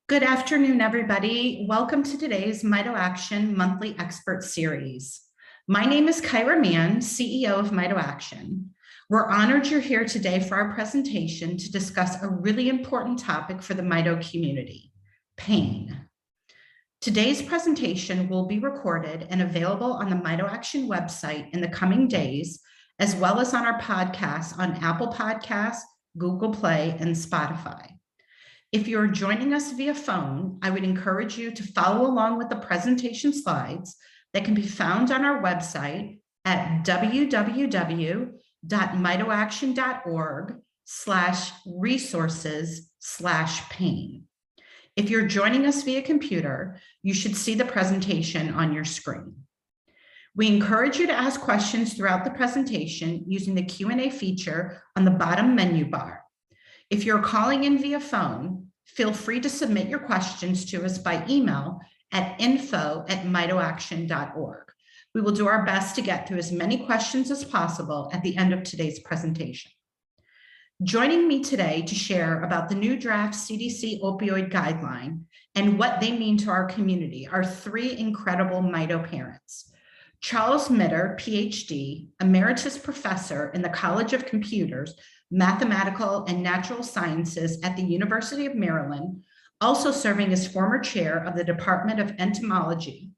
Good afternoon, everybody. Welcome to today's Mito Action Monthly Expert Series. My name is Kyra Mann, CEO of Mito Action. We're honored you're here today for our presentation to discuss a really important topic for the Mito community, pain. Today's presentation will be recorded and available on the Mito Action website in the coming days, as well as on our podcasts on Apple Podcasts, Google Play, and Spotify. If you're joining us via phone, I would encourage you to follow along with the presentation slides that can be found on our website at www.mitoaction.org/resources/pain. If you're joining us via computer, you should see the presentation on your screen. We encourage you to ask questions throughout the presentation using the Q&A feature on the bottom menu bar. If you're calling in via phone, feel free to submit your questions to us by email at info@mitoaction.org. We will do our best to get through as many questions as possible at the end of today's presentation. Joining me today to share about the new draft CDC Opioid Guideline and what they mean to our community are three incredible Mito parents. Charles Mitter, Ph.D., Emeritus Professor in the College of Computers, Mathematical and Natural Sciences at the University of Maryland, also serving as former chair of the Department of Entomology.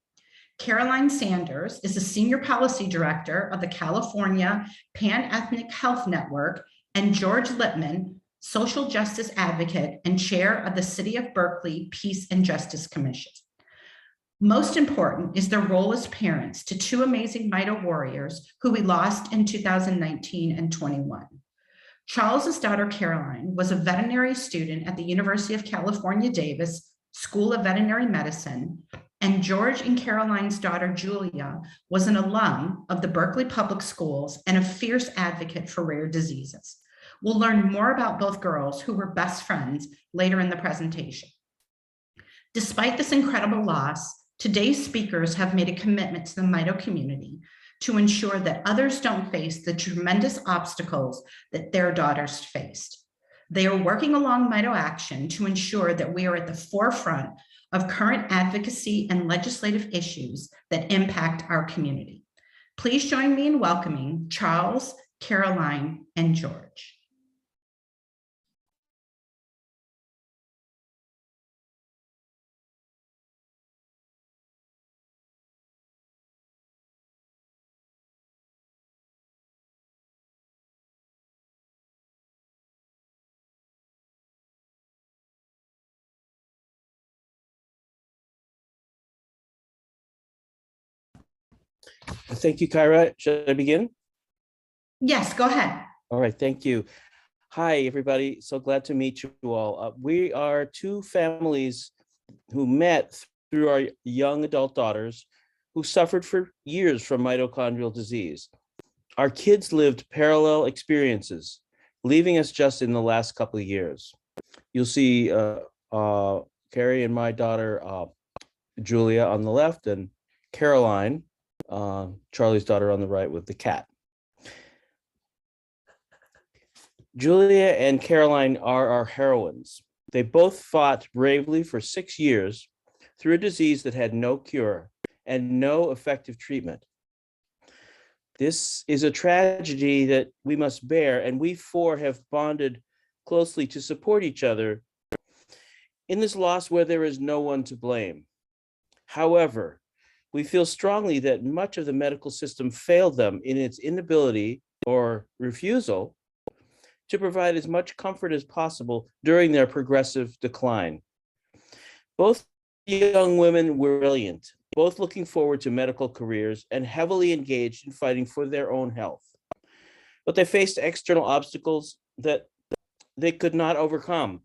Caroline Sanders is a senior policy director of the California Pan-Ethnic Health Network, and George Lippman, social justice advocate and chair of the City of Berkeley Peace and Justice Commission. Most important is their role as parents to two amazing Mito warriors who we lost in 2019 and 21. Charles's daughter, Caroline, was a veterinary student at the University of California, Davis School of Veterinary Medicine, and George and Caroline's daughter, Julia, was an alum of the Berkeley Public Schools and a fierce advocate for rare diseases. We'll learn more about both girls who were best friends later in the presentation. Despite this incredible loss, today's speakers have made a commitment to the Mito community to ensure that others don't face the tremendous obstacles that their daughters faced. They are working along Mito Action to ensure that we are at the forefront of current advocacy and legislative issues that impact our community. Please join me in welcoming Charles, Caroline, and George. Thank you, Kyra. Should I begin? Yes, go ahead. All right, thank you. Hi, everybody. So glad to meet you all. We are two families who met through our young adult daughters who suffered for years from mitochondrial disease. Our kids lived parallel experiences, leaving us just in the last couple of years. You'll see Carrie and my daughter, Julia, on the left, and Caroline, Charlie's daughter, on the right with the cat. Julia and Caroline are our heroines. They both fought bravely for 6 years through a disease that had no cure and no effective treatment. This is a tragedy that we must bear, and we four have bonded closely to support each other in this loss where there is no one to blame. However, we feel strongly that much of the medical system failed them in its inability or refusal to provide as much comfort as possible during their progressive decline. Both young women were brilliant, both looking forward to medical careers and heavily engaged in fighting for their own health. But they faced external obstacles that they could not overcome.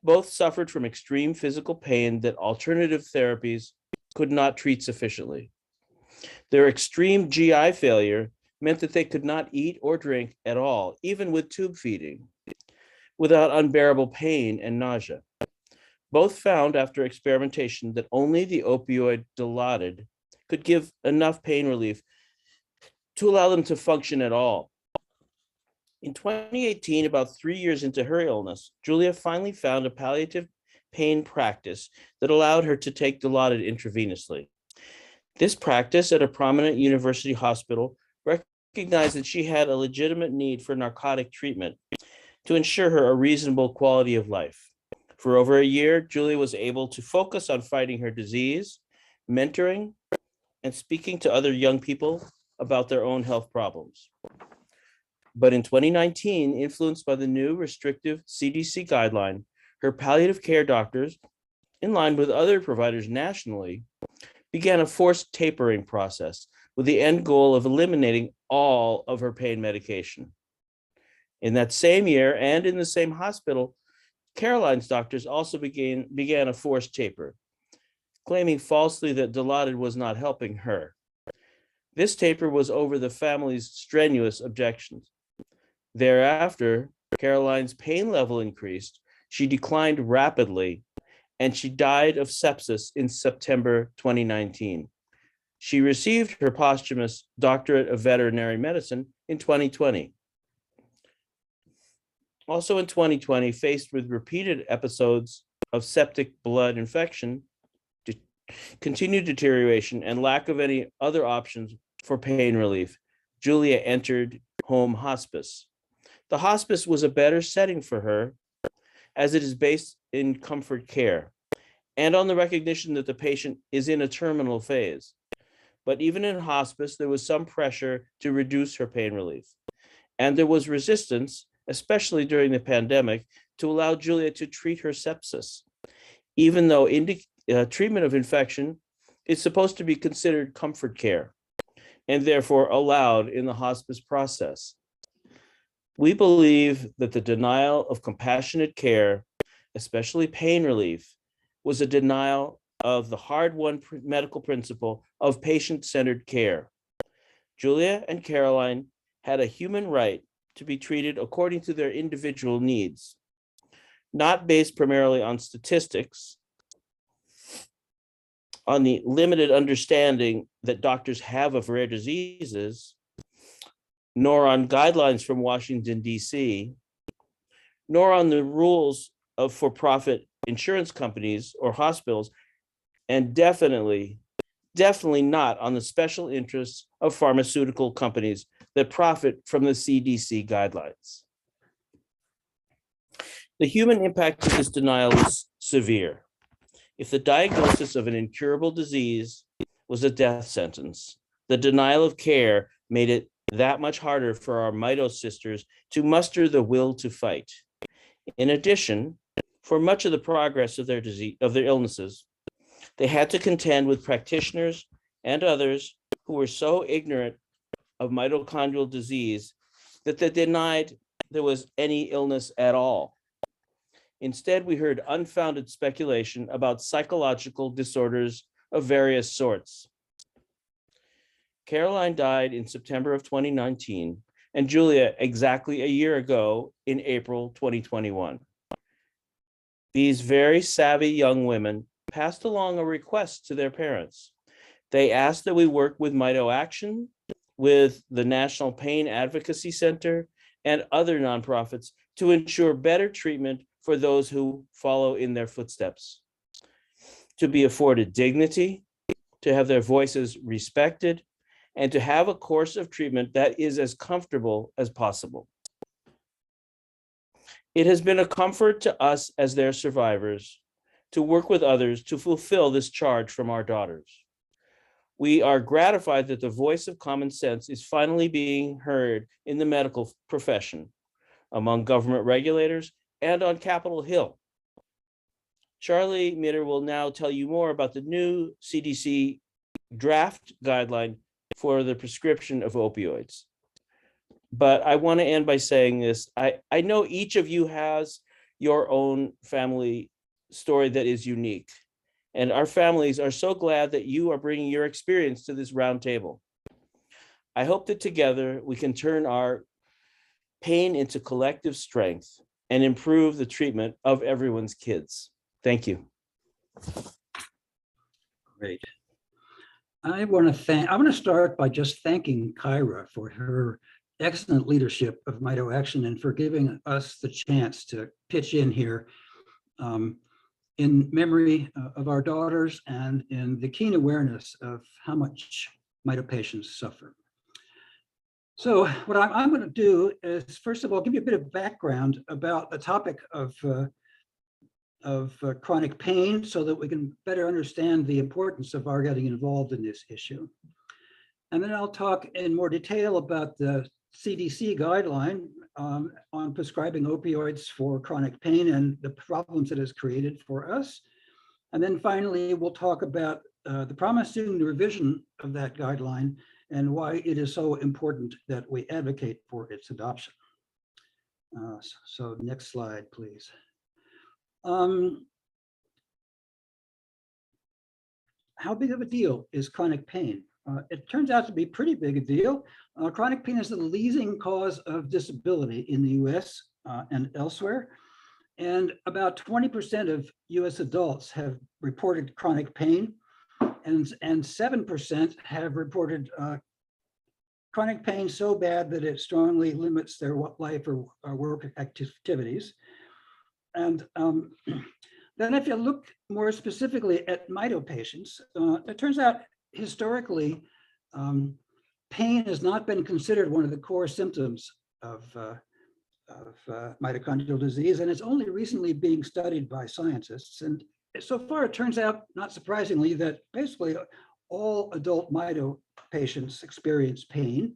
Both suffered from extreme physical pain that alternative therapies could not treat sufficiently. Their extreme GI failure meant that they could not eat or drink at all, even with tube feeding, without unbearable pain and nausea. Both found after experimentation that only the opioid Dilaudid could give enough pain relief to allow them to function at all. In 2018, about 3 years into her illness, Julia finally found a palliative pain practice that allowed her to take Dilaudid intravenously. This practice at a prominent university hospital recognized that she had a legitimate need for narcotic treatment to ensure her a reasonable quality of life. For over a year, Julia was able to focus on fighting her disease, mentoring, and speaking to other young people about their own health problems. But in 2019, influenced by the new restrictive CDC guideline, her palliative care doctors, in line with other providers nationally, began a forced tapering process with the end goal of eliminating all of her pain medication. In that same year and in the same hospital, Caroline's doctors also began a forced taper, claiming falsely that Dilaudid was not helping her. This taper was over the family's strenuous objections. Thereafter, Caroline's pain level increased, she declined rapidly, and she died of sepsis in September 2019. She received her posthumous doctorate of veterinary medicine in 2020. Also in 2020, faced with repeated episodes of septic blood infection, continued deterioration, and lack of any other options for pain relief, Julia entered home hospice. The hospice was a better setting for her, as it is based in comfort care and on the recognition that the patient is in a terminal phase. But even in hospice, there was some pressure to reduce her pain relief. And there was resistance, especially during the pandemic, to allow Julia to treat her sepsis, even though treatment of infection is supposed to be considered comfort care and therefore allowed in the hospice process. We believe that the denial of compassionate care, especially pain relief, was a denial of the hard-won medical principle of patient-centered care. Julia and Caroline had a human right to be treated according to their individual needs, not based primarily on statistics, on the limited understanding that doctors have of rare diseases, nor on guidelines from Washington, D.C., nor on the rules of for-profit insurance companies or hospitals, and definitely not on the special interests of pharmaceutical companies that profit from the CDC guidelines. The human impact of this denial was severe. If the diagnosis of an incurable disease was a death sentence, the denial of care made it that much harder for our Mito sisters to muster the will to fight. In addition, for much of the progress of their illnesses, they had to contend with practitioners and others who were so ignorant of mitochondrial disease that they denied there was any illness at all. Instead, we heard unfounded speculation about psychological disorders of various sorts. Caroline died in September of 2019, and Julia exactly a year ago in April 2021. These very savvy young women passed along a request to their parents. They asked that we work with Mito Action, with the National Pain Advocacy Center, and other nonprofits to ensure better treatment for those who follow in their footsteps, to be afforded dignity, to have their voices respected, and to have a course of treatment that is as comfortable as possible. It has been a comfort to us as their survivors to work with others to fulfill this charge from our daughters. We are gratified that the voice of common sense is finally being heard in the medical profession, among government regulators, and on Capitol Hill. Charlie Mitter will now tell you more about the new CDC draft guideline for the prescription of opioids. But I want to end by saying this. I know each of you has your own family story that is unique. And our families are so glad that you are bringing your experience to this round table. I hope that together we can turn our pain into collective strength and improve the treatment of everyone's kids. Thank you. Great. I want to start by just thanking Kyra for her excellent leadership of Mito Action and for giving us the chance to pitch in here. in memory of our daughters and in the keen awareness of how much Mito patients suffer. So what I'm going to do is, first of all, give you a bit of background about the topic of chronic pain so that we can better understand the importance of our getting involved in this issue. And then I'll talk in more detail about the CDC guideline on prescribing opioids for chronic pain and the problems it has created for us. And then finally, we'll talk about the promising revision of that guideline and why it is so important that we advocate for its adoption. So next slide, please. How big of a deal is chronic pain? It turns out to be pretty big a deal. Chronic pain is the leading cause of disability in the US and elsewhere. And about 20% of US adults have reported chronic pain, and 7% have reported chronic pain so bad that it strongly limits their life or work activities. And then if you look more specifically at Mito patients, it turns out historically, pain has not been considered one of the core symptoms of mitochondrial disease, and it's only recently being studied by scientists. And so far, it turns out, not surprisingly, that basically all adult Mito patients experience pain,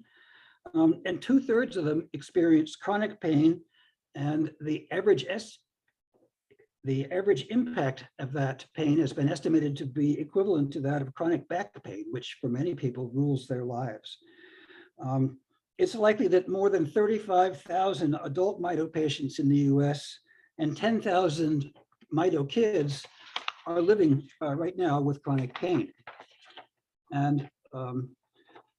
and 2/3 of them experience chronic pain, and the average impact of that pain has been estimated to be equivalent to that of chronic back pain, which for many people rules their lives. It's likely that more than 35,000 adult Mito patients in the US and 10,000 Mito kids are living right now with chronic pain. And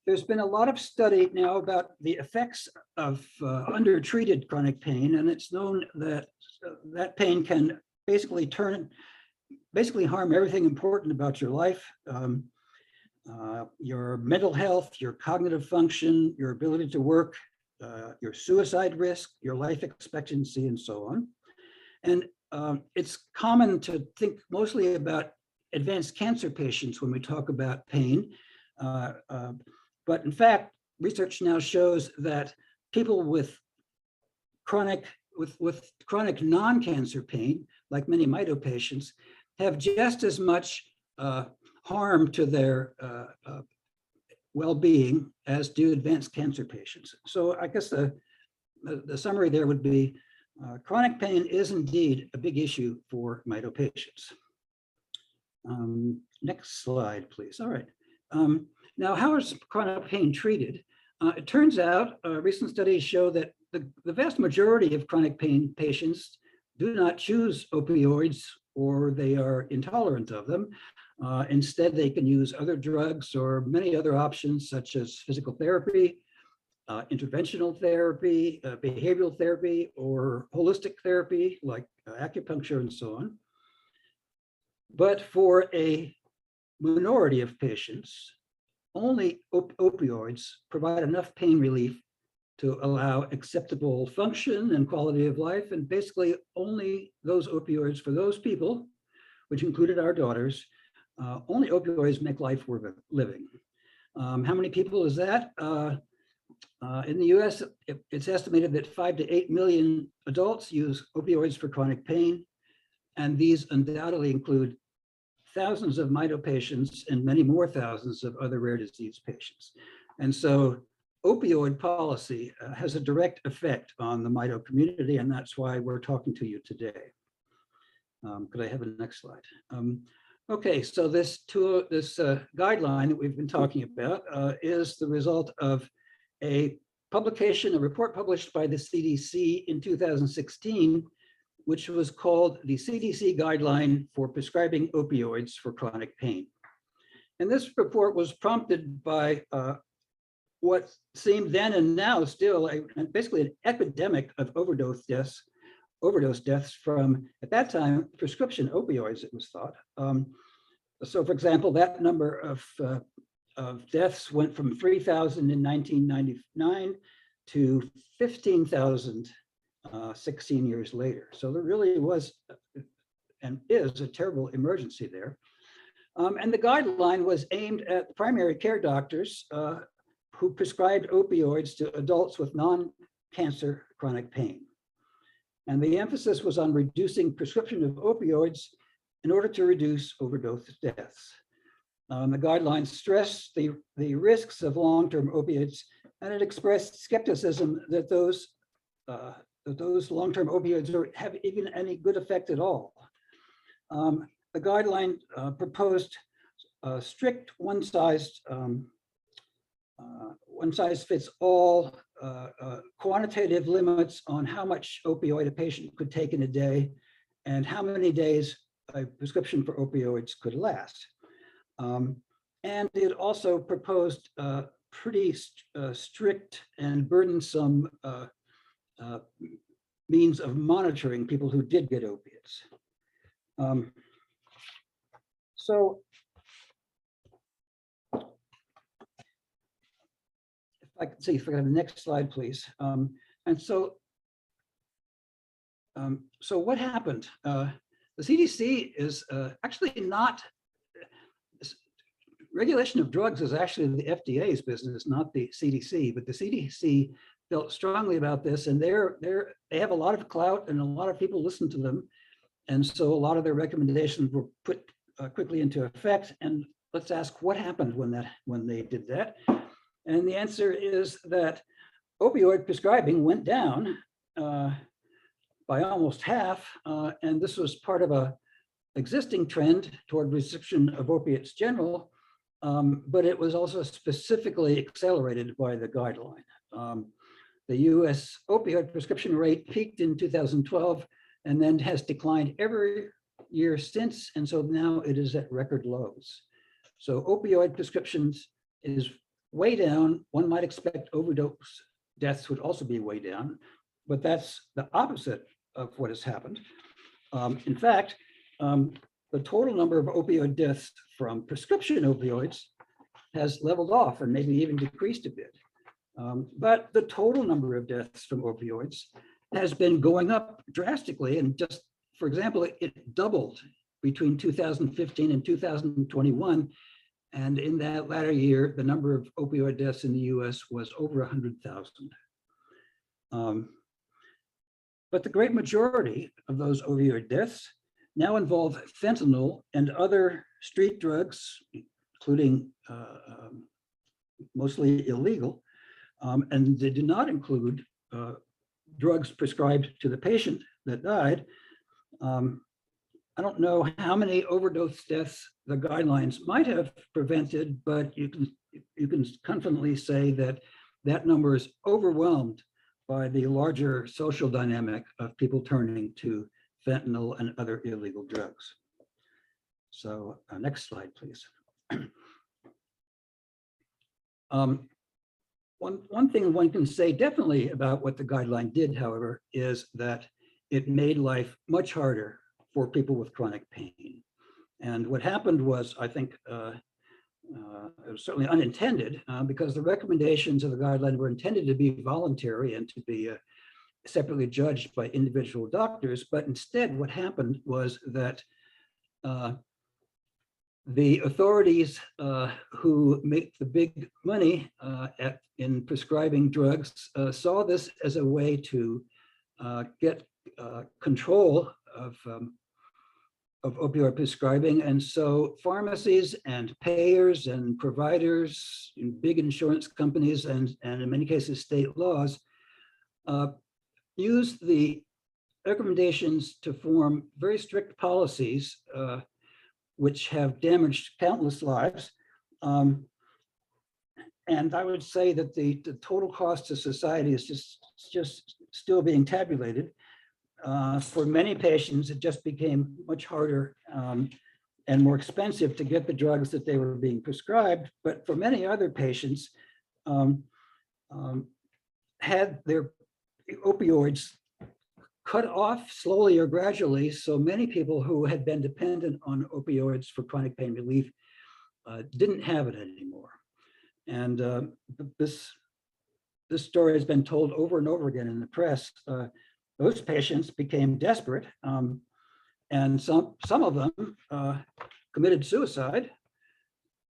there's been a lot of study now about the effects of undertreated chronic pain, and it's known that that pain can basically harm everything important about your life, your mental health, your cognitive function, your ability to work, your suicide risk, your life expectancy, and so on. And it's common to think mostly about advanced cancer patients when we talk about pain. But in fact, research now shows that people with chronic non-cancer pain, like many Mito patients, have just as much harm to their well-being as do advanced cancer patients. So I guess the summary there would be chronic pain is indeed a big issue for Mito patients. Next slide, please. All right. Now, how is chronic pain treated? It turns out recent studies show that the vast majority of chronic pain patients do not choose opioids or they are intolerant of them. Instead, they can use other drugs or many other options such as physical therapy, interventional therapy, behavioral therapy, or holistic therapy like acupuncture and so on. But for a minority of patients, only opioids provide enough pain relief to allow acceptable function and quality of life, and basically only those opioids for those people, which included our daughters, only opioids make life worth living. How many people is that? In the US, it's estimated that 5 to 8 million adults use opioids for chronic pain, and these undoubtedly include thousands of Mito patients and many more thousands of other rare disease patients. And so opioid policy has a direct effect on the Mito community, and that's why we're talking to you today. Could I have a next slide? Okay, so this guideline that we've been talking about is the result of a report published by the CDC in 2016, which was called the CDC Guideline for Prescribing Opioids for Chronic Pain. And this report was prompted by what seemed then and now still basically an epidemic of overdose deaths from, at that time, prescription opioids, it was thought. So for example, that number of deaths went from 3,000 in 1999 to 15,000 16 years later. So there really was and is a terrible emergency there. And the guideline was aimed at primary care doctors who prescribed opioids to adults with non-cancer chronic pain. And the emphasis was on reducing prescription of opioids in order to reduce overdose deaths. The guidelines stressed the risks of long-term opiates, and it expressed skepticism that those long-term opioids have even any good effect at all. The guideline proposed strict one-size-fits-all quantitative limits on how much opioid a patient could take in a day and how many days a prescription for opioids could last. And it also proposed pretty strict and burdensome means of monitoring people who did get opiates. So if I could see, if I could have the next slide, please. And so what happened? The CDC is actually not, regulation of drugs is actually the FDA's business, not the CDC, but the CDC felt strongly about this, and they have a lot of clout and a lot of people listen to them. And so a lot of their recommendations were put quickly into effect. And let's ask what happened when they did that. And the answer is that opioid prescribing went down by almost half. And this was part of an existing trend toward restriction of opiates general, but it was also specifically accelerated by the guideline. The US opioid prescription rate peaked in 2012 and then has declined every year since. And so now it is at record lows. So opioid prescriptions is way down. One might expect overdose deaths would also be way down, but that's the opposite of what has happened. In fact, the total number of opioid deaths from prescription opioids has leveled off and maybe even decreased a bit. But the total number of deaths from opioids has been going up drastically. And just, for example, it doubled between 2015 and 2021. And in that latter year, the number of opioid deaths in the US was over 100,000. But the great majority of those opioid deaths now involve fentanyl and other street drugs, including mostly illegal, and they do not include drugs prescribed to the patient that died. I don't know how many overdose deaths the guidelines might have prevented, but you can confidently say that that number is overwhelmed by the larger social dynamic of people turning to fentanyl and other illegal drugs. So next slide, please. One thing one can say definitely about what the guideline did, however, is that it made life much harder for people with chronic pain. And what happened was, I think, it was certainly unintended because the recommendations of the guideline were intended to be voluntary and to be separately judged by individual doctors. But instead, what happened was that the authorities who make the big money in prescribing drugs saw this as a way to get control of opioid prescribing. And so pharmacies and payers and providers, big insurance companies, and in many cases, state laws, use the recommendations to form very strict policies which have damaged countless lives. And I would say that the total cost to society is just still being tabulated. For many patients, it just became much harder and more expensive to get the drugs that they were being prescribed. But for many other patients, had their opioids cut off slowly or gradually. So many people who had been dependent on opioids for chronic pain relief didn't have it anymore. And this story has been told over and over again in the press. Those patients became desperate And some of them committed suicide,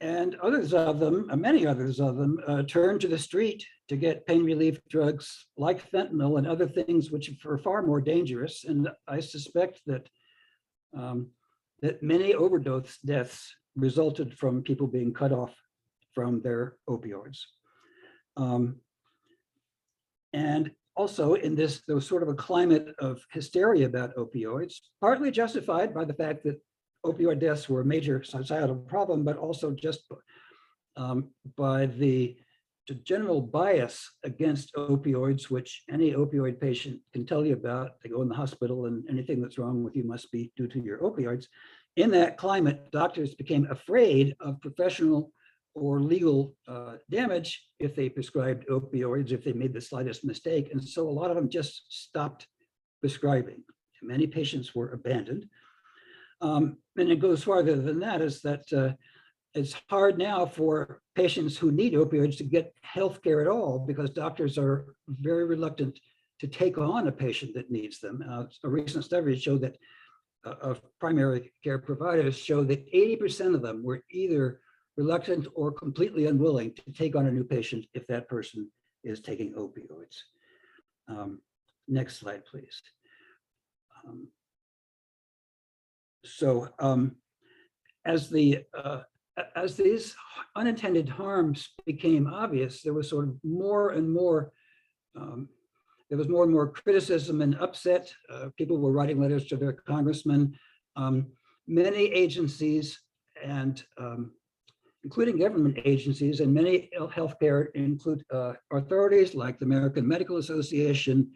and others of them, many others of them, turned to the street to get pain relief drugs like fentanyl and other things which are far more dangerous. And I suspect that that many overdose deaths resulted from people being cut off from their opioids. And also in this, there was sort of a climate of hysteria about opioids, partly justified by the fact that opioid deaths were a major societal problem, but also just by the general bias against opioids, which any opioid patient can tell you about. They go in the hospital and anything that's wrong with you must be due to your opioids. In that climate, doctors became afraid of professional or legal damage if they prescribed opioids, if they made the slightest mistake. And so a lot of them just stopped prescribing. Many patients were abandoned. And it goes farther than that, is that it's hard now for patients who need opioids to get healthcare at all because doctors are very reluctant to take on a patient that needs them. A recent study showed that of primary care providers showed that 80% of them were either reluctant or completely unwilling to take on a new patient if that person is taking opioids. Next slide, please. As these unintended harms became obvious, there was sort of more and more criticism and upset. People were writing letters to their congressmen. Many agencies, and including government agencies, and many healthcare authorities like the American Medical Association,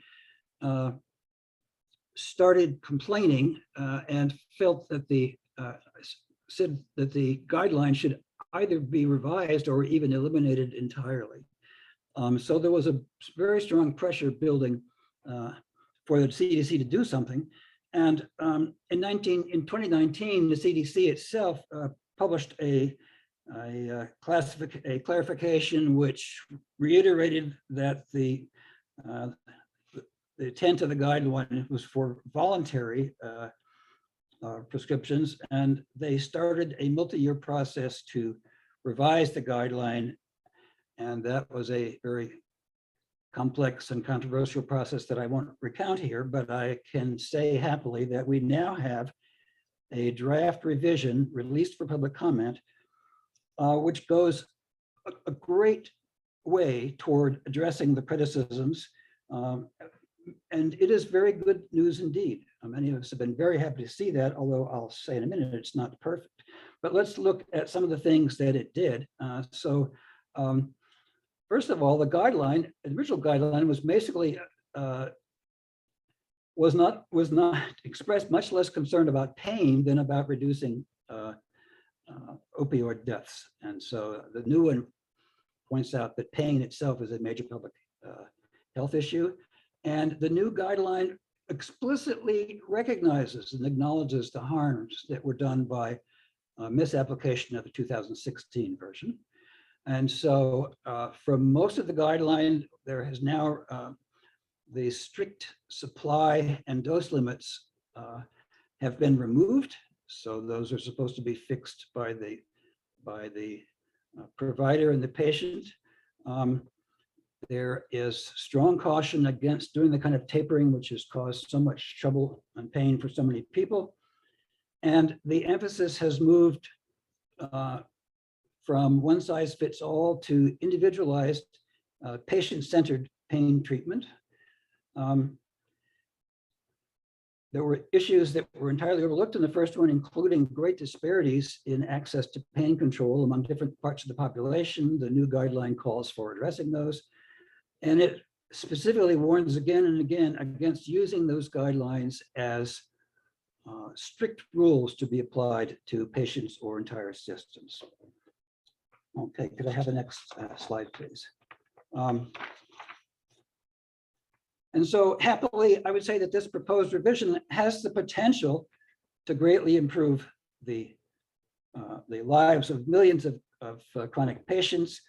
started complaining and felt that said that the guidelines should either be revised or even eliminated entirely. So there was a very strong pressure building for the CDC to do something. And in 2019, the CDC itself published a clarification which reiterated that the intent of the guideline was for voluntary prescriptions, and they started a multi-year process to revise the guideline. And that was a very complex and controversial process that I won't recount here, but I can say happily that we now have a draft revision released for public comment, which goes a great way toward addressing the criticisms. And it is very good news indeed. Many of us have been very happy to see that, although I'll say in a minute it's not perfect. But let's look at some of the things that it did. First of all, the original guideline was basically was not expressed much less concerned about pain than about reducing opioid deaths. And so the new one points out that pain itself is a major public health issue. And the new guideline explicitly recognizes and acknowledges the harms that were done by misapplication of the 2016 version. And so from most of the guideline, there has now the strict supply and dose limits have been removed. So those are supposed to be fixed by the provider and the patient. There is strong caution against doing the kind of tapering which has caused so much trouble and pain for so many people. And the emphasis has moved from one size fits all to individualized patient-centered pain treatment. There were issues that were entirely overlooked in the first one, including great disparities in access to pain control among different parts of the population. The new guideline calls for addressing those. And it specifically warns again and again against using those guidelines as strict rules to be applied to patients or entire systems. Okay, could I have the next slide, please? And so happily, I would say that this proposed revision has the potential to greatly improve the lives of millions of chronic patients.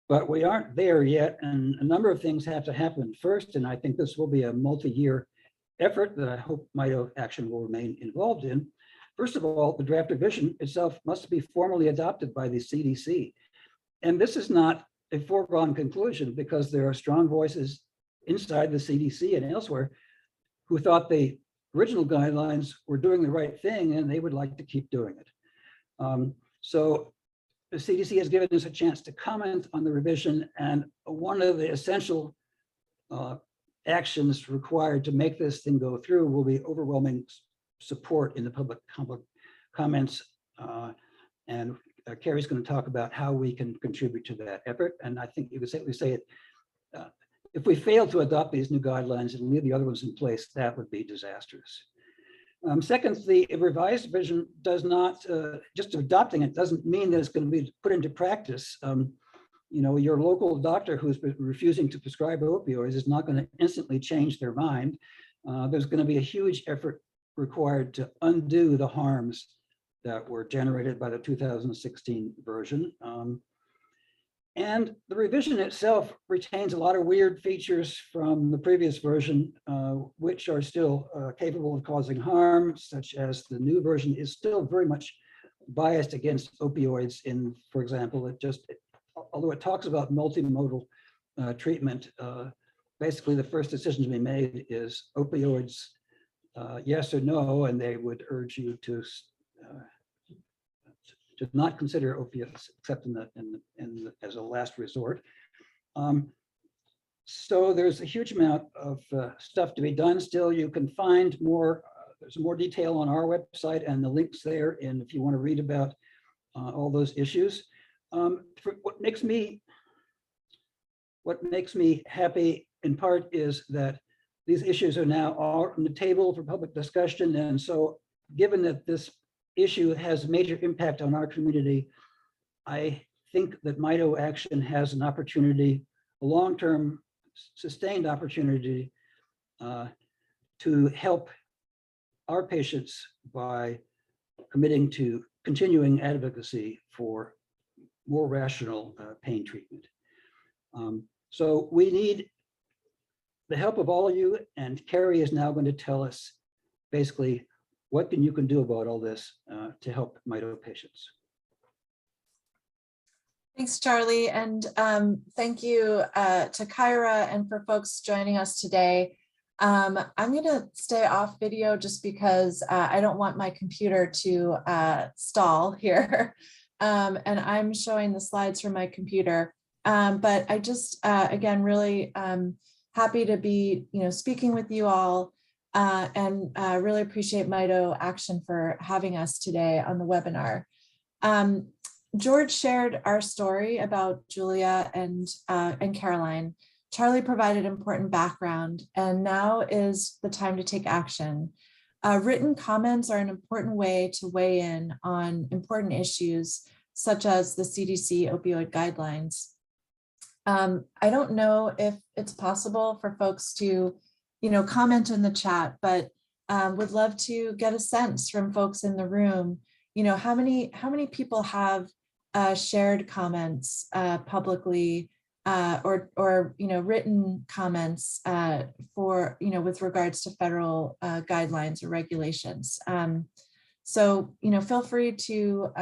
But we aren't there yet, and a number of things have to happen first, and I think this will be a multi-year effort that I hope Mito Action will remain involved in. First of all, the draft revision itself must be formally adopted by the CDC. And this is not a foregone conclusion because there are strong voices inside the CDC and elsewhere who thought the original guidelines were doing the right thing and they would like to keep doing it. So the CDC has given us a chance to comment on the revision, and one of the essential actions required to make this thing go through will be overwhelming support in the public comments. And Carrie's going to talk about how we can contribute to that effort. And I think you could safely say it, if we fail to adopt these new guidelines and leave the other ones in place, that would be disastrous. Second, the revised version does not, just adopting it doesn't mean that it's going to be put into practice. You know, your local doctor who's refusing to prescribe opioids is not going to instantly change their mind. There's going to be a huge effort required to undo the harms that were generated by the 2016 version. And the revision itself retains a lot of weird features from the previous version, which are still capable of causing harm, such as the new version is still very much biased against opioids in, for example, although it talks about multimodal treatment, basically the first decision to be made is opioids, yes or no, and they would urge you to not consider opiates except as a last resort. So there's a huge amount of stuff to be done still. You can find more, there's more detail on our website and the links there, and if you want to read about all those issues. What makes me happy in part is that these issues are now all on the table for public discussion, and so given that this issue has major impact on our community, I think that Mito Action has an opportunity, a long-term sustained opportunity to help our patients by committing to continuing advocacy for more rational pain treatment. So we need the help of all of you, and Carrie is now going to tell us basically what you can do about all this to help Mito patients. Thanks, Charlie, and thank you to Kyra and for folks joining us today. I'm going to stay off video just because I don't want my computer to stall here, and I'm showing the slides from my computer. But I just, again, really happy to be, speaking with you all. And really appreciate Mito Action for having us today on the webinar. George shared our story about Julia and Caroline. Charlie provided important background, and now is the time to take action. Written comments are an important way to weigh in on important issues, such as the CDC Opioid Guidelines. I don't know if it's possible for folks to comment in the chat, but would love to get a sense from folks in the room, how many people have shared comments publicly or written comments for, with regards to federal guidelines or regulations. So, feel free to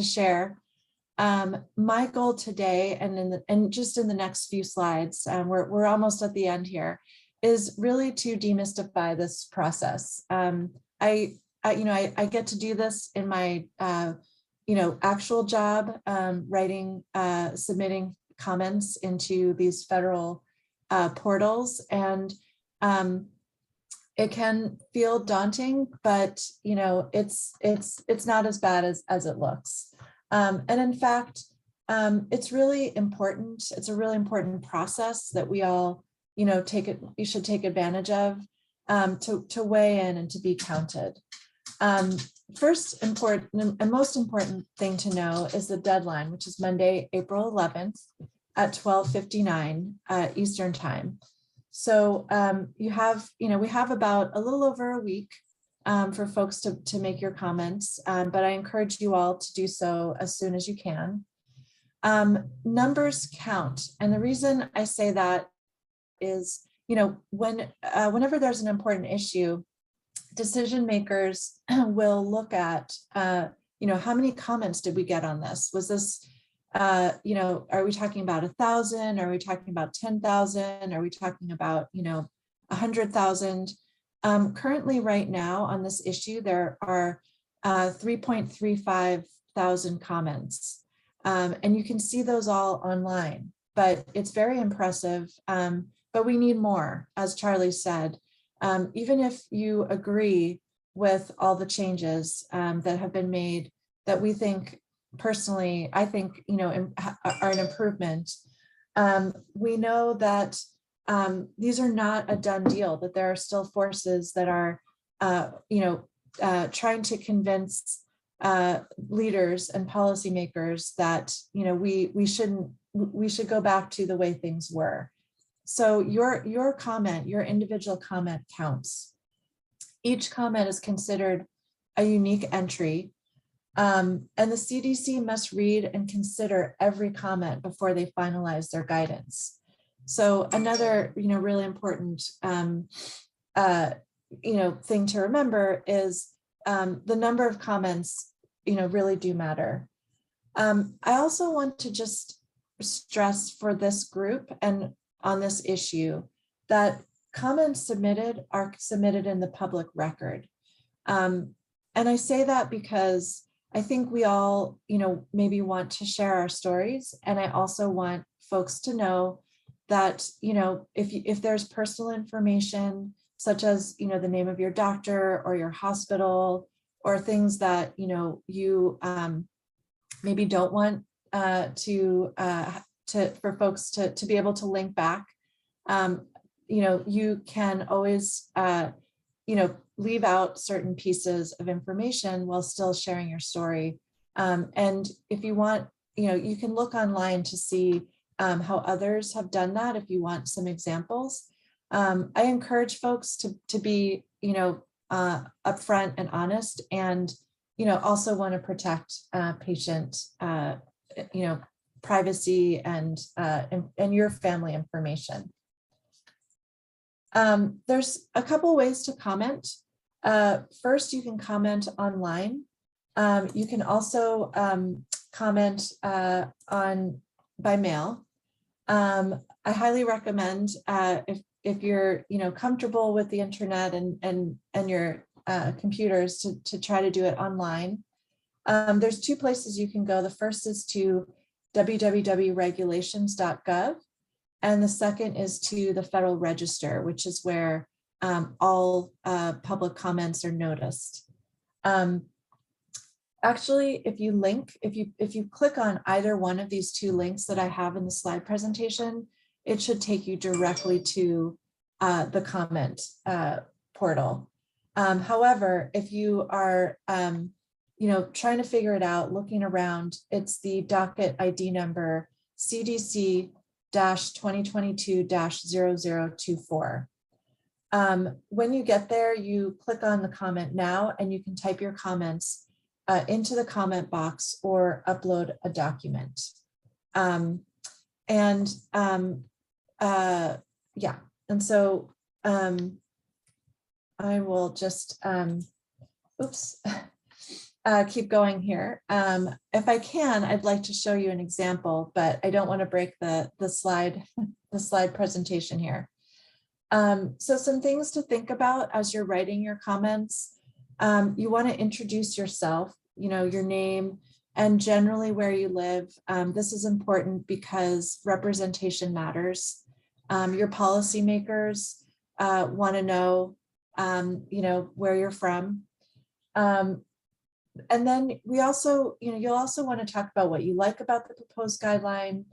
share. My goal today, and just in the next few slides, we're almost at the end here, is really to demystify this process. I get to do this in my, actual job, writing, submitting comments into these federal portals, and it can feel daunting, but it's not as bad as it looks. And in fact, it's really important. It's a really important process that we all you should take advantage of to weigh in and to be counted. First important and most important thing to know is the deadline, which is Monday, April 11th at 12:59 Eastern time. So we have about a little over a week for folks to make your comments, but I encourage you all to do so as soon as you can. Numbers count, and the reason I say that is whenever there's an important issue, decision makers will look at, how many comments did we get on this? Was this, are we talking about 1,000? Are we talking about 10,000? Are we talking about, 100,000? Currently, right now on this issue, there are 3.35 thousand comments. And you can see those all online, but it's very impressive. But we need more, as Charlie said. Even if you agree with all the changes that have been made, that we think personally, I think, are an improvement. We know that these are not a done deal, that there are still forces that are, trying to convince leaders and policymakers that, we should go back to the way things were. So your comment, your individual comment counts. Each comment is considered a unique entry. And the CDC must read and consider every comment before they finalize their guidance. So another, really important, thing to remember is the number of comments, really do matter. I also want to just stress for this group and on this issue that comments submitted are submitted in the public record. And I say that because I think we all, maybe want to share our stories. And I also want folks to know that, if there's personal information, such as, the name of your doctor or your hospital, or things that, you maybe don't want for folks to be able to link back, you can always, leave out certain pieces of information while still sharing your story. And if you want, you can look online to see how others have done that if you want some examples. I encourage folks to be, upfront and honest, and, also want to protect patient, privacy and your family information. There's a couple ways to comment. First, you can comment online. You can also comment by mail. I highly recommend if you're comfortable with the internet and your computers to try to do it online. There's two places you can go. The first is to www.regulations.gov, and the second is to the Federal Register, which is where all public comments are noticed. Actually, if you click on either one of these two links that I have in the slide presentation, it should take you directly to the comment portal. However, if you are trying to figure it out, looking around, it's the docket ID number CDC-2022-0024. When you get there, you click on the comment now, and you can type your comments into the comment box or upload a document. Yeah, and so I will just, keep going here. If I can, I'd like to show you an example, but I don't want to break the slide presentation here. So some things to think about as you're writing your comments. You want to introduce yourself, your name, and generally where you live. This is important because representation matters. Your policymakers want to know, where you're from. And then we also, you'll also want to talk about what you like about the proposed guideline.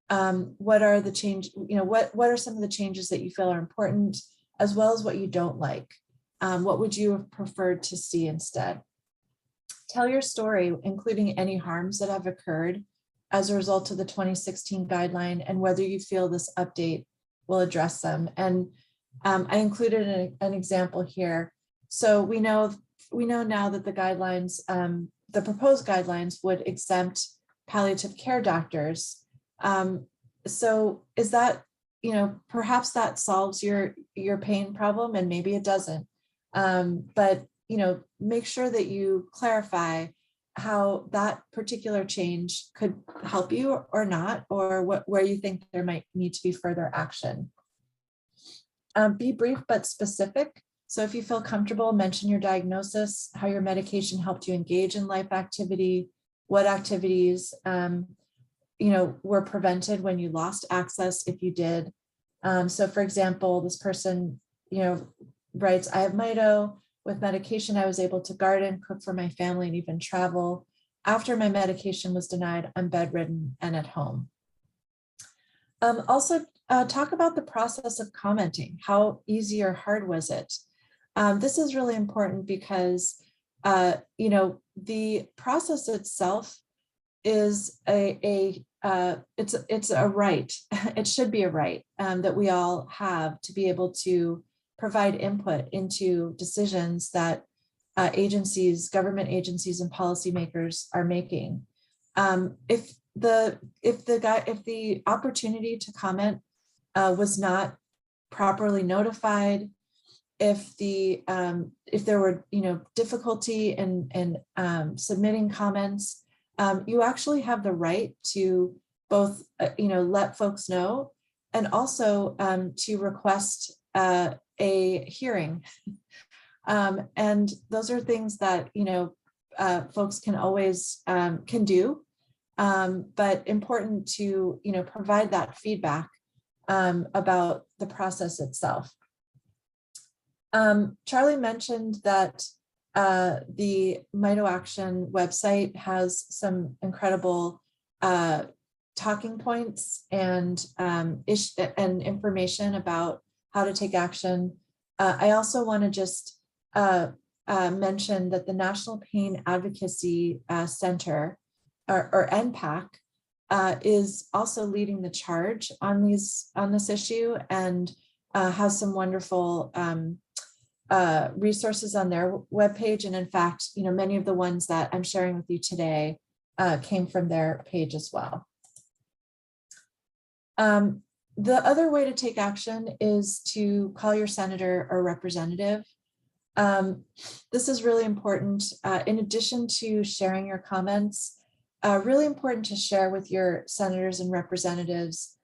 What are the change, what are some of the changes that you feel are important, as well as what you don't like. What would you have preferred to see instead? Tell your story, including any harms that have occurred as a result of the 2016 guideline, and whether you feel this update will address them. And I included an example here. So we know now that the guidelines, the proposed guidelines would exempt palliative care doctors. So is that, perhaps that solves your pain problem, and maybe it doesn't. But make sure that you clarify how that particular change could help you or not, or where you think there might need to be further action. Be brief but specific. So if you feel comfortable, mention your diagnosis, how your medication helped you engage in life activity, what activities were prevented when you lost access, if you did. So for example, this person writes, I have Mito. With medication, I was able to garden, cook for my family, and even travel. After my medication was denied, I'm bedridden and at home. Also, talk about the process of commenting. How easy or hard was it? This is really important because, the process itself is it's a right. It should be a right that we all have to be able to provide input into decisions that government agencies and policymakers are making. If the opportunity to comment was not properly notified, if there were difficulty in submitting comments, you actually have the right to both let folks know, and also to request a hearing. And those are things that folks can always can do, but important to provide that feedback about the process itself. Charlie mentioned that the Mito Action website has some incredible talking points and information about how to take action. I also want to just mention that the National Pain Advocacy Center, or NPAC, is also leading the charge on this issue, and has some wonderful resources on their webpage. And in fact, many of the ones that I'm sharing with you today came from their page as well. The other way to take action is to call your senator or representative. This is really important. In addition to sharing your comments, really important to share with your senators and representatives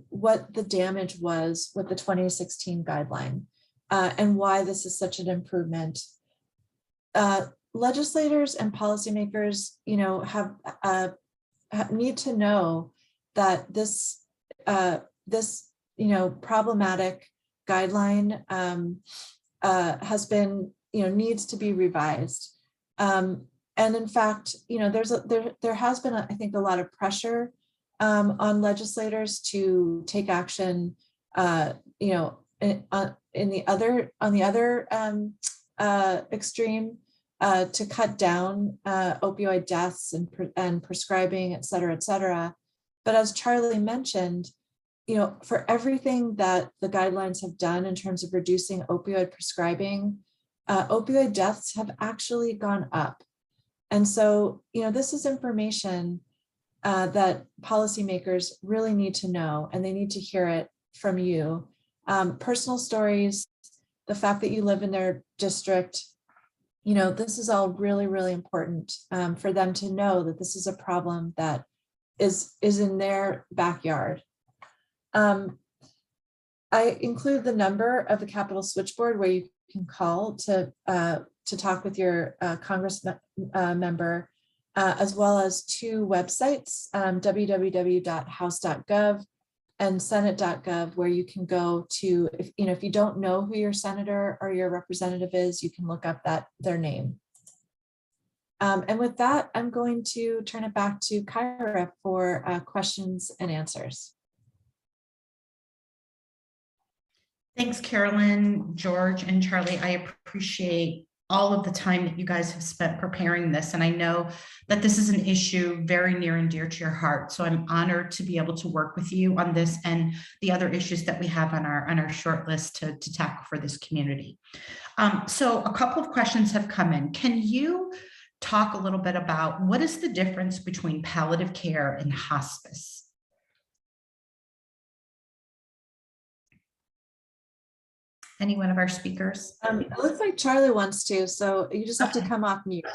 what the damage was with the 2016 guideline, and why this is such an improvement. Legislators and policymakers, need to know that this problematic guideline has been, needs to be revised. And in fact, there has been, I think, a lot of pressure on legislators to take action, on the other extreme, to cut down opioid deaths and prescribing, et cetera, et cetera. But as Charlie mentioned, for everything that the guidelines have done in terms of reducing opioid prescribing, opioid deaths have actually gone up. And so, this is information that policymakers really need to know, and they need to hear it from you. Personal stories, the fact that you live in their district, this is all really, really important for them to know that this is a problem that is in their backyard. I include the number of the Capitol Switchboard where you can call to talk with your Congress member, as well as two websites, www.house.gov and senate.gov, where you can go to, if you don't know who your senator or your representative is, you can look up their name. And with that, I'm going to turn it back to Kyra for questions and answers. Thanks, Carolyn, George, and Charlie. I appreciate all of the time that you guys have spent preparing this. And I know that this is an issue very near and dear to your heart. So I'm honored to be able to work with you on this and the other issues that we have on our short list to tackle for this community. So a couple of questions have come in. Can you talk a little bit about what is the difference between palliative care and hospice? Any one of our speakers? It looks like Charlie wants to, so you just have to come off mute.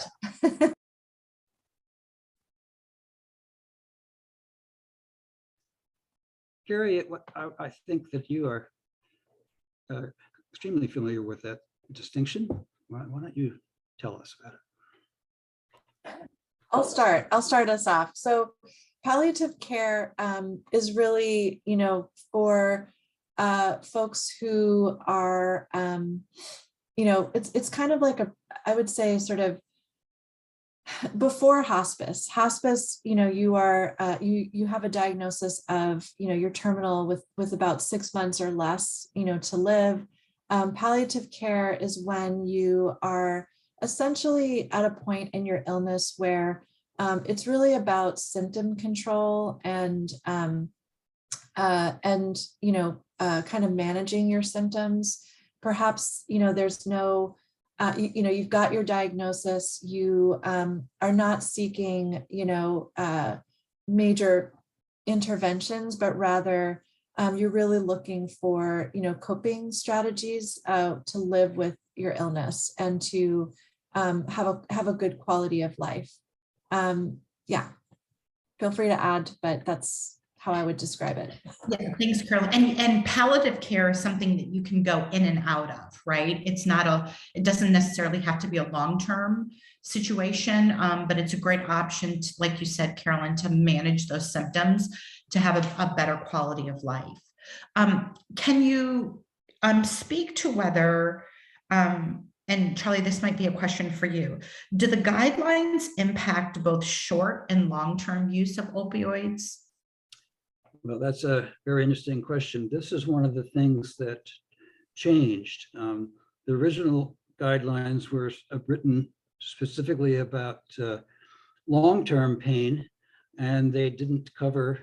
Gary, I think that you are extremely familiar with that distinction. Why don't you tell us about it? I'll start us off. So palliative care is really, for folks who are, it's kind of like I would say sort of before hospice. Hospice, you are, you have a diagnosis of, you're terminal with about 6 months or less, to live. Palliative care is when you are essentially at a point in your illness where it's really about symptom control and kind of managing your symptoms. Perhaps, there's no, you've got your diagnosis, you are not seeking, major interventions, but rather you're really looking for, coping strategies to live with your illness and to have a good quality of life. Yeah, feel free to add, but that's how I would describe it. Yeah, thanks, Carolyn. And palliative care is something that you can go in and out of, right? It doesn't necessarily have to be a long-term situation, but it's a great option to, like you said, Carolyn, to manage those symptoms, to have a better quality of life. Can you speak to whether, and Charlie, this might be a question for you, do the guidelines impact both short and long-term use of opioids? Well, that's a very interesting question. This is one of the things that changed. The original guidelines were written specifically about long-term pain, and they didn't cover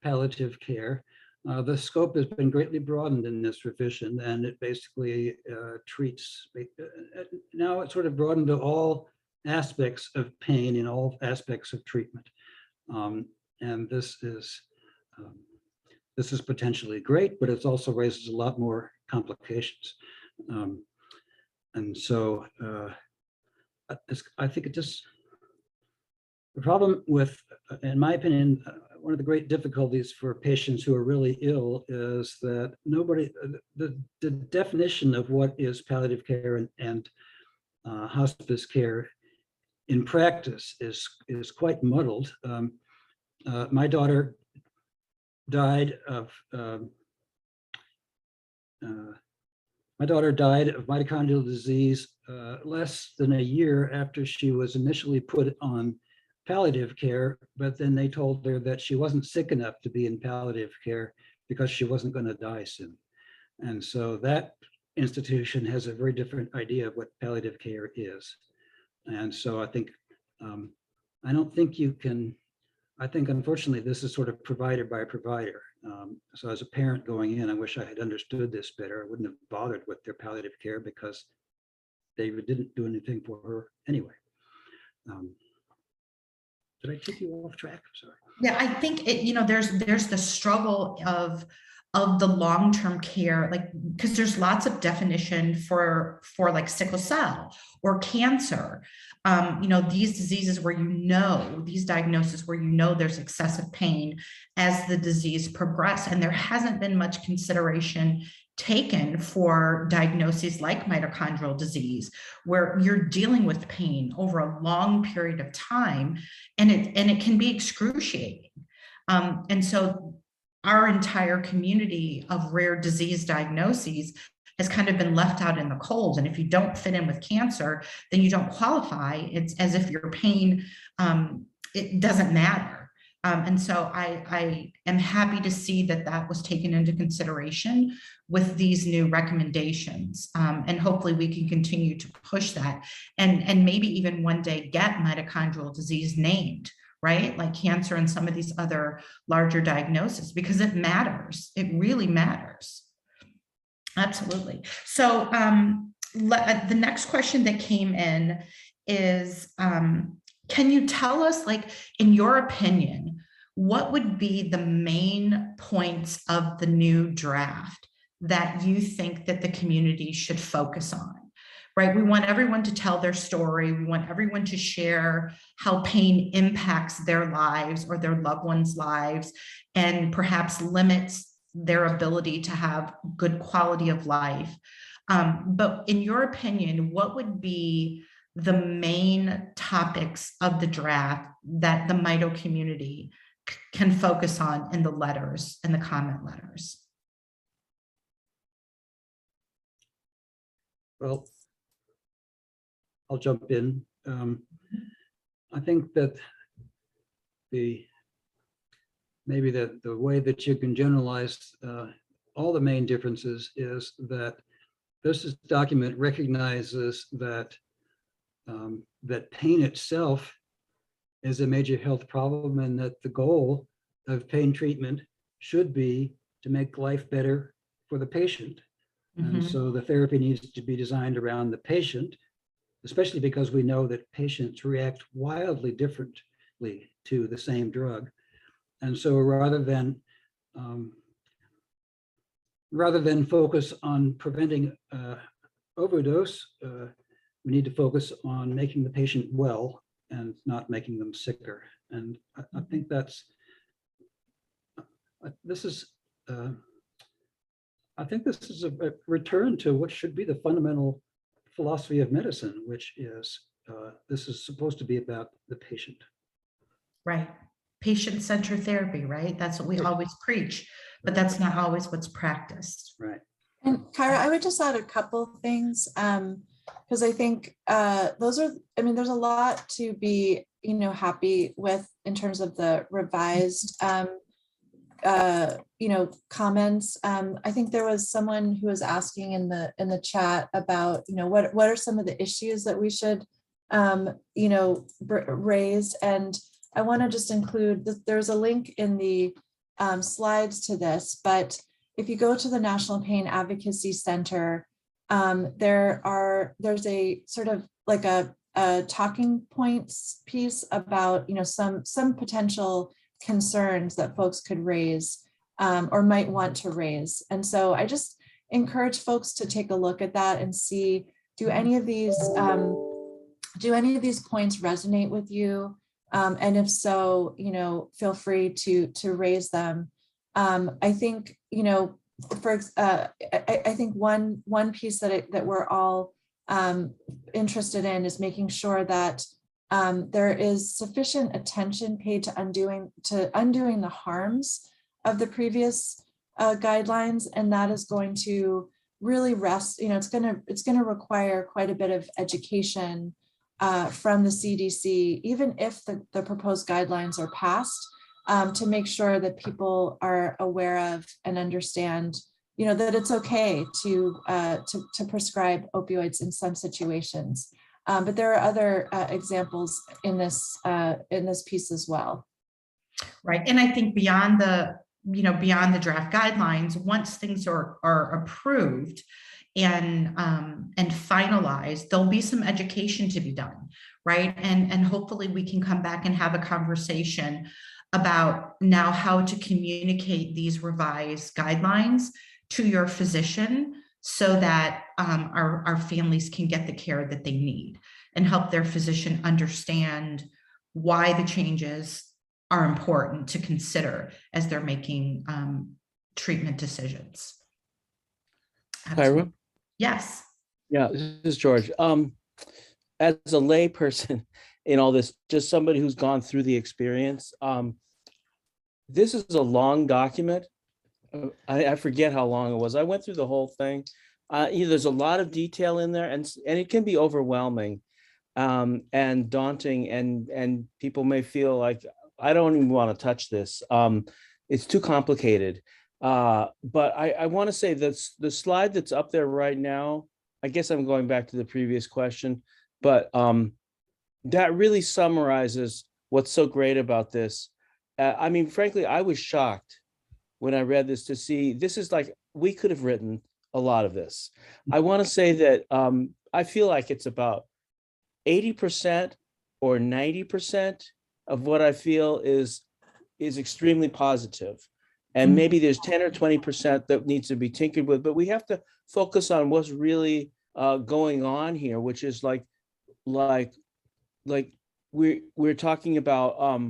palliative care. The scope has been greatly broadened in this revision, and it basically treats, now it's sort of broadened to all aspects of pain in all aspects of treatment. And this is potentially great, but it also raises a lot more complications. And so I think the problem with, in my opinion, one of the great difficulties for patients who are really ill is that the definition of what is palliative care and hospice care in practice is quite muddled. My daughter died of mitochondrial disease less than a year after she was initially put on palliative care, but then they told her that she wasn't sick enough to be in palliative care because she wasn't going to die soon. And so that institution has a very different idea of what palliative care is. And so I think, I don't think you can, I think unfortunately this is sort of provider by provider. So as a parent going in, I wish I had understood this better. I wouldn't have bothered with their palliative care because they didn't do anything for her anyway. Did I take you off track? I'm sorry. Yeah, I think there's the struggle of the long-term care, like, because there's lots of definition for like sickle cell or cancer, these diseases where these diagnoses where there's excessive pain as the disease progresses, and there hasn't been much consideration taken for diagnoses like mitochondrial disease, where you're dealing with pain over a long period of time, and it can be excruciating. And so our entire community of rare disease diagnoses has kind of been left out in the cold. And if you don't fit in with cancer, then you don't qualify. It's as if your pain, it doesn't matter. And so I am happy to see that was taken into consideration with these new recommendations. And hopefully we can continue to push that and maybe even one day get mitochondrial disease named, right? Like cancer and some of these other larger diagnoses, because it matters. It really matters. Absolutely. So the next question that came in is, can you tell us, like, in your opinion, what would be the main points of the new draft that you think that the community should focus on, right? We want everyone to tell their story. We want everyone to share how pain impacts their lives or their loved ones' lives and perhaps limits their ability to have good quality of life. But in your opinion, what would be the main topics of the draft that the Mito community can focus on in the letters and the comment letters? Well, I'll jump in. I think that maybe the way that you can generalize all the main differences is that this document recognizes that that pain itself is a major health problem, and that the goal of pain treatment should be to make life better for the patient. And so the therapy needs to be designed around the patient, especially because we know that patients react wildly differently to the same drug. And so rather than focus on preventing overdose, we need to focus on making the patient well and not making them sicker. And I think this is a return to what should be the fundamental philosophy of medicine, which is this is supposed to be about the patient. Right. Patient-centered therapy, right? That's what we always preach, but that's not always what's practiced. Right. And Kyra, I would just add a couple things, because I think there's a lot to be, happy with in terms of the revised, comments. I think there was someone who was asking in the chat about, what are some of the issues that we should, raise. And I want to just include that there's a link in the slides to this, but if you go to the National Pain Advocacy Center, there's a sort of like a talking points piece about, some potential concerns that folks could raise or might want to raise. And so I just encourage folks to take a look at that and see, do any of these points resonate with you? And if so, feel free to raise them. I think, I think one piece that we're all interested in is making sure that there is sufficient attention paid to undoing the harms of the previous guidelines, and that is going to really rest. It's going to require quite a bit of education from the CDC, even if the proposed guidelines are passed, to make sure that people are aware of and understand, that it's okay to prescribe opioids in some situations. But there are other examples in this piece as well. Right, and I think beyond the draft guidelines, once things are approved and finalized, there'll be some education to be done, right? And hopefully we can come back and have a conversation about now how to communicate these revised guidelines to your physician so that our families can get the care that they need and help their physician understand why the changes are important to consider as they're making treatment decisions. Kyra? Yes. Yeah, this is George. As a lay person in all this, just somebody who's gone through the experience, this is a long document. I forget how long it was. I went through the whole thing. There's a lot of detail in there, and it can be overwhelming and daunting, and people may feel like, I don't even want to touch this. It's too complicated. But I want to say that the slide that's up there right now, I guess I'm going back to the previous question, but that really summarizes what's so great about this. Frankly, I was shocked when I read this to see, this is like, we could have written a lot of this. I want to say that I feel like it's about 80% or 90% of what I feel is extremely positive. And maybe there's 10 or 20% that needs to be tinkered with, but we have to focus on what's really going on here, which is like we're talking about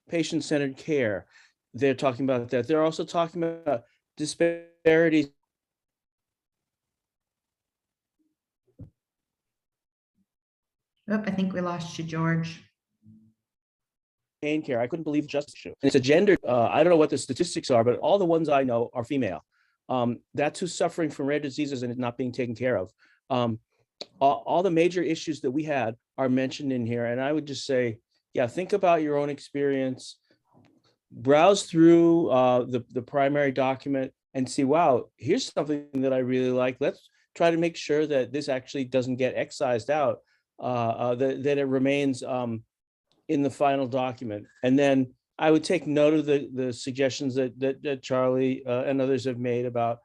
patient-centered care. They're talking about that. They're also talking about disparities. Oh, I think we lost you, George. Pain care. I couldn't believe just issue. And it's a gender. I don't know what the statistics are, but all the ones I know are female. That's who's suffering from rare diseases and not being taken care of. All the major issues that we had are mentioned in here. And I would just say, yeah, think about your own experience, browse through the primary document and see, wow, here's something that I really like. Let's try to make sure that this actually doesn't get excised out, that it remains in the final document. And then I would take note of the suggestions that Charlie and others have made about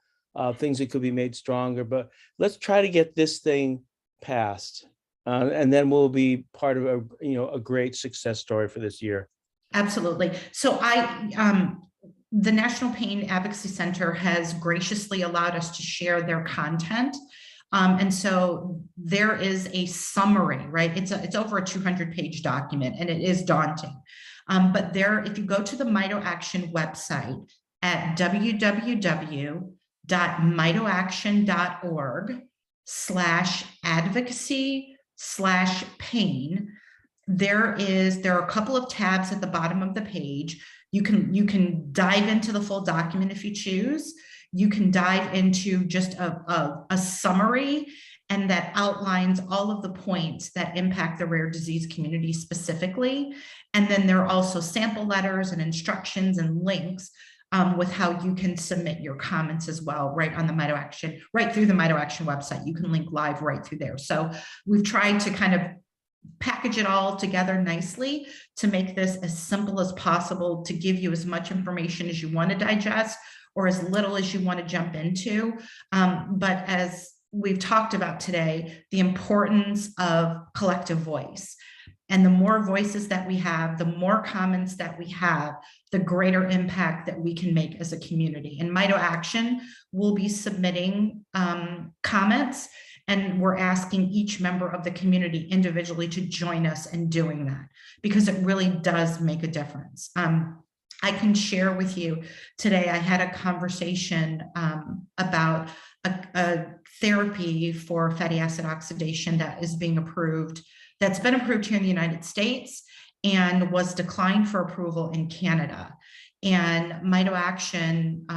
things that could be made stronger, but let's try to get this thing passed. And then we'll be part of a great success story for this year. Absolutely. So the National Pain Advocacy Center has graciously allowed us to share their content. And so there is a summary, right? It's over a 200-page document, and it is daunting. But there, if you go to the Mito Action website at www.mitoaction.org/advocacy/pain, there are a couple of tabs at the bottom of the page. You can dive into the full document if you choose. You can dive into just a summary, and that outlines all of the points that impact the rare disease community specifically. And then there are also sample letters and instructions and links with how you can submit your comments as well, right on the Mito Action, right through the Mito Action website. You can link live right through there. So we've tried to kind of package it all together nicely to make this as simple as possible, to give you as much information as you want to digest or as little as you want to jump into. But as we've talked about today, the importance of collective voice. And the more voices that we have, the more comments that we have, the greater impact that we can make as a community. And Mito Action will be submitting comments, and we're asking each member of the community individually to join us in doing that, because it really does make a difference. I can share with you today, I had a conversation about a therapy for fatty acid oxidation that is being approved, that's been approved here in the United States and was declined for approval in Canada. And Mito Action,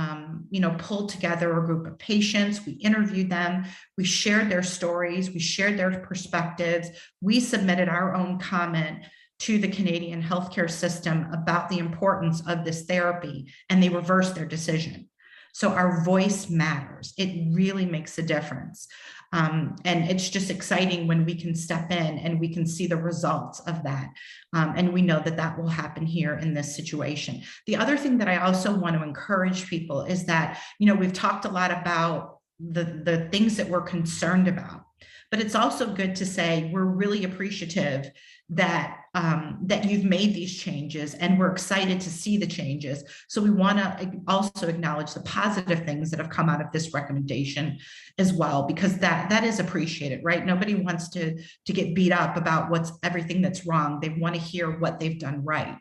pulled together a group of patients. We interviewed them. We shared their stories. We shared their perspectives. We submitted our own comment to the Canadian healthcare system about the importance of this therapy, and they reversed their decision. So our voice matters. It really makes a difference. And it's just exciting when we can step in and we can see the results of that. And we know that that will happen here in this situation. The other thing that I also want to encourage people is that, we've talked a lot about the things that we're concerned about, but it's also good to say we're really appreciative that that you've made these changes, and we're excited to see the changes. So we want to also acknowledge the positive things that have come out of this recommendation as well, because that is appreciated, right? Nobody wants to get beat up about everything that's wrong. They want to hear what they've done right.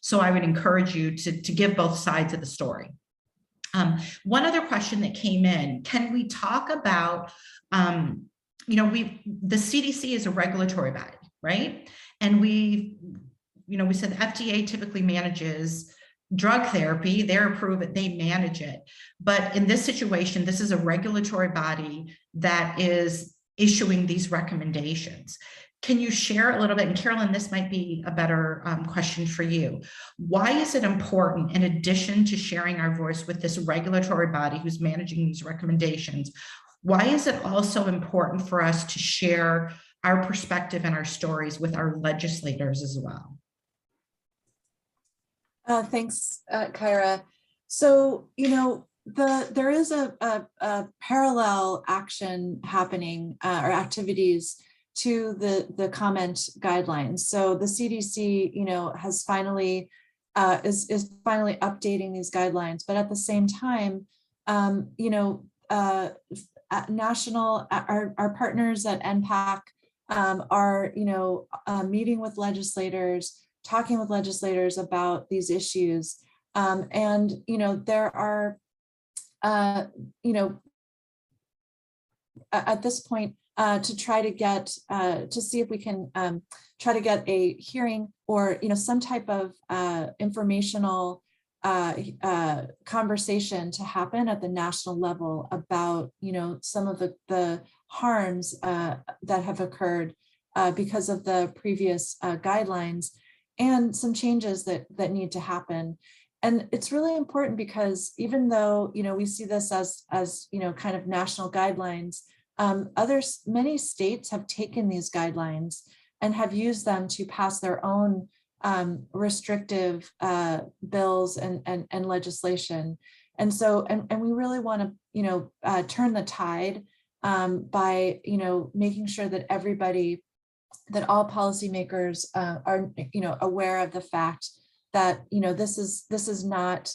So I would encourage you to give both sides of the story. One other question that came in: can we talk about, the CDC is a regulatory body, right? And we said the FDA typically manages drug therapy, they approve it, they manage it. But in this situation, this is a regulatory body that is issuing these recommendations. Can you share a little bit, and Carolyn, this might be a better question for you. Why is it important, in addition to sharing our voice with this regulatory body who's managing these recommendations, why is it also important for us to share our perspective and our stories with our legislators as well? Thanks, Kyra. So, there is a parallel action happening or activities to the comment guidelines. So the CDC, has finally is finally updating these guidelines. But at the same time, you know, our partners at NPAC are, you know, meeting with legislators, talking with legislators about these issues. And, you know, there are, you know, at this point, to try to get, to see if we can try to get a hearing or, you know, some type of informational conversation to happen at the national level about, you know, some of the harms that have occurred because of the previous guidelines, and some changes that need to happen. And it's really important because even though, you know, we see this as you know, kind of national guidelines, many states have taken these guidelines and have used them to pass their own restrictive bills and legislation. And so, and we really want to, you know, turn the tide by, you know, making sure that everybody, that all policymakers are, you know, aware of the fact that, you know, this is not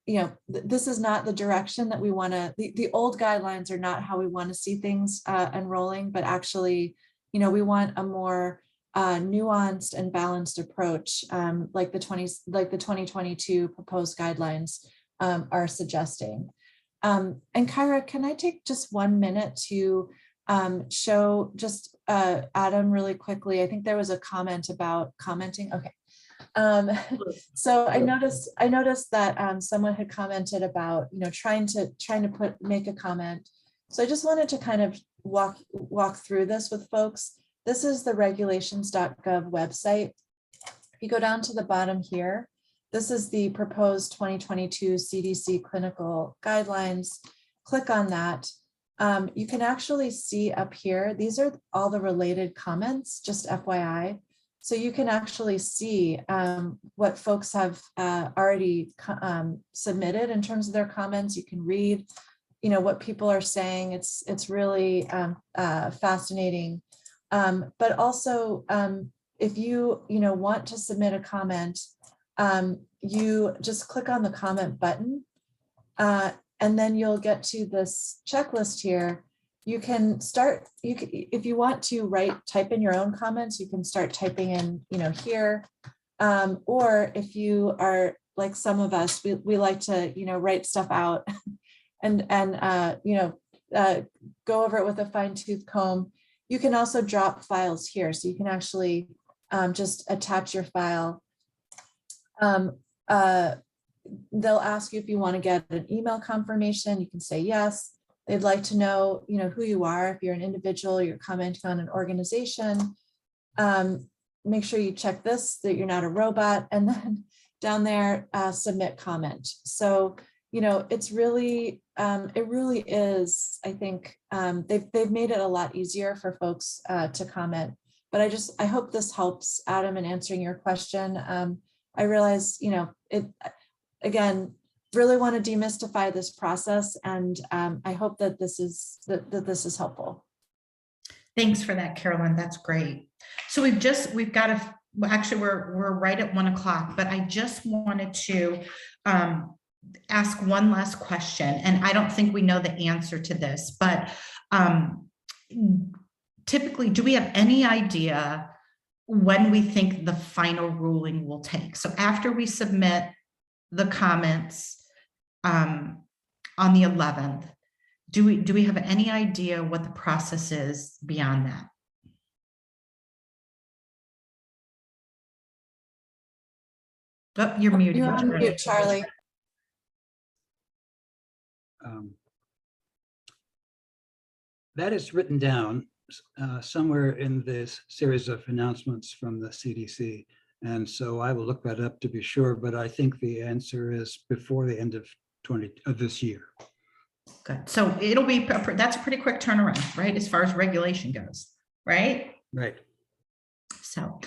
you know, this is not the direction that we want to, the old guidelines are not how we want to see things unrolling, but actually, you know, we want a more nuanced and balanced approach, like the 2022 proposed guidelines are suggesting. And Kyra, can I take just 1 minute to show just Adam really quickly? I think there was a comment about commenting. Okay. So I noticed that someone had commented about, you know, trying to make a comment. So I just wanted to kind of walk through this with folks. This is the regulations.gov website. If you go down to the bottom here, this is the proposed 2022 CDC clinical guidelines. Click on that. You can actually see up here, these are all the related comments, just FYI. So you can actually see what folks have already submitted in terms of their comments. You can read, you know, what people are saying. It's really fascinating. But also, if you know, want to submit a comment, you just click on the comment button, and then you'll get to this checklist here. You can start, if you want to type in your own comments, you can start typing in, you know, here. Or if you are like some of us, we like to, you know, write stuff out and you know, go over it with a fine-tooth comb. You can also drop files here. So you can actually just attach your file. They'll ask you if you want to get an email confirmation. You can say yes. They'd like to know, you know, who you are. If you're an individual, you're commenting on an organization. Make sure you check this, that you're not a robot, and then down there, submit comment. So, you know, it's really, it really is, I think, they've made it a lot easier for folks to comment. But I hope this helps, Adam, in answering your question. I realize, you know, again, really want to demystify this process, and I hope that this is helpful. Thanks for that, Carolyn. That's great. So we've got actually we're right at 1 o'clock, but I just wanted to ask one last question, and I don't think we know the answer to this, but typically, do we have any idea when we think the final ruling will take? So after we submit the comments on the 11th, do we have any idea what the process is beyond that? Oh, you're muted. You're on mute, Charlie. That is written down somewhere in this series of announcements from the CDC. And so I will look that up to be sure, but I think the answer is before the end of this year. Good. So it'll be, that's a pretty quick turnaround, right? As far as regulation goes, right? Right. So,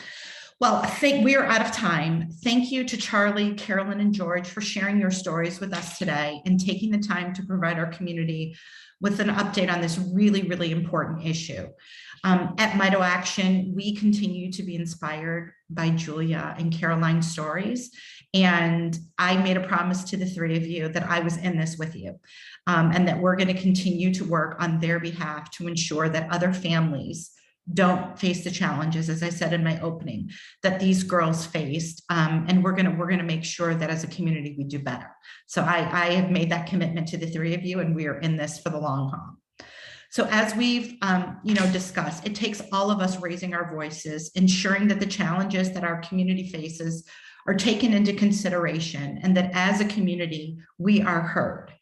well, I think we are out of time. Thank you to Charlie, Carolyn, and George for sharing your stories with us today and taking the time to provide our community with an update on this really, really important issue. At Mito Action, we continue to be inspired by Julia and Caroline's stories. And I made a promise to the three of you that I was in this with you, and that we're going to continue to work on their behalf to ensure that other families don't face the challenges, as I said in my opening, that these girls faced. And we're gonna make sure that as a community we do better. So I have made that commitment to the three of you, and we are in this for the long haul. So as we've discussed, it takes all of us raising our voices, ensuring that the challenges that our community faces are taken into consideration, and that as a community, we are heard.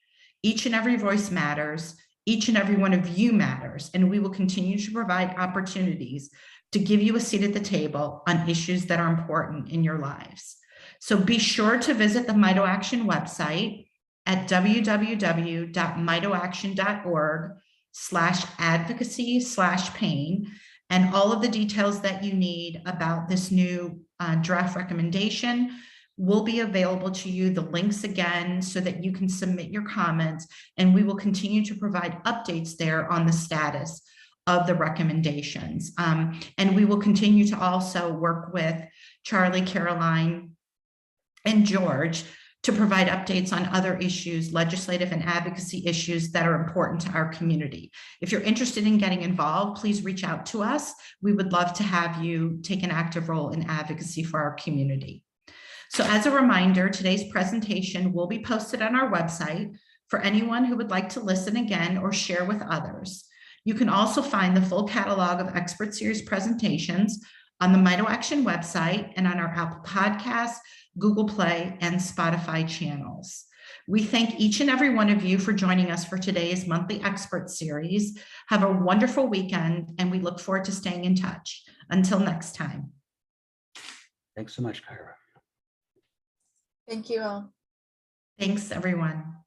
Each and every voice matters. Each and every one of you matters, and we will continue to provide opportunities to give you a seat at the table on issues that are important in your lives. So be sure to visit the Mito Action website at www.mitoaction.org/advocacy/pain, and all of the details that you need about this new draft recommendation will be available to you, the links again, so that you can submit your comments, and we will continue to provide updates there on the status of the recommendations. And we will continue to also work with Charlie, Caroline, and George to provide updates on other issues, legislative and advocacy issues that are important to our community. If you're interested in getting involved, please reach out to us. We would love to have you take an active role in advocacy for our community. So as a reminder, today's presentation will be posted on our website for anyone who would like to listen again or share with others. You can also find the full catalog of expert series presentations on the Mito Action website and on our Apple Podcasts, Google Play, and Spotify channels. We thank each and every one of you for joining us for today's monthly expert series. Have a wonderful weekend, and we look forward to staying in touch. Until next time. Thanks so much, Kyra. Thank you all. Thanks, everyone.